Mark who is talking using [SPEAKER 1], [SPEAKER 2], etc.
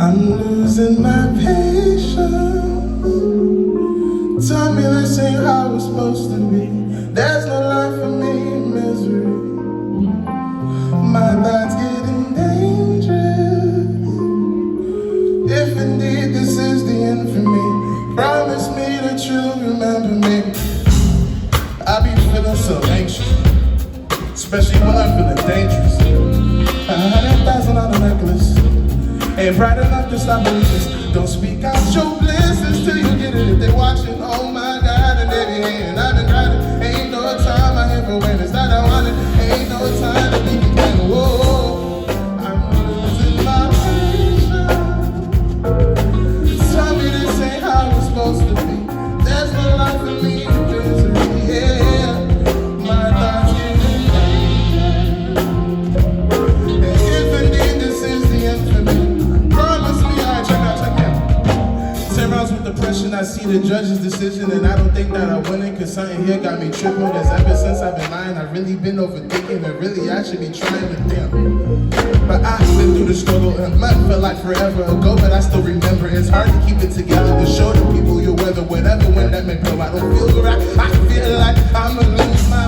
[SPEAKER 1] I'm losing my patience. Tell me this ain't how it's supposed to be. There's no life for me in misery. My thoughts getting dangerous. If indeed this is the end for me, promise me that you'll remember me. I be feeling so anxious, especially when I'm feeling dangerous. 100,000 on the necklace ain't bright enough to stop believers. Don't speak out your blessings till you get it. If they watching, oh my God, and they be hating. I've been grinding, ain't no time I have for when it's not I want it. Ain't no time to be content. Whoa, I'm losing my patience. Tell me this ain't how it's supposed to be. There's no life for me in misery. Yeah, my thoughts getting dangerous. And if indeed this is the end for me, with depression, I see the judge's decision, and I don't think that I win it, cause something here got me tripping. Cause ever since I've been lying, I've really been overthinking, and really I should be trying to think. But I've been through the struggle, and a month felt like forever ago, but I still remember. It's hard to keep it together, to show the people your weather, whatever, when that may blow. I don't feel right, I feel like I'ma lose my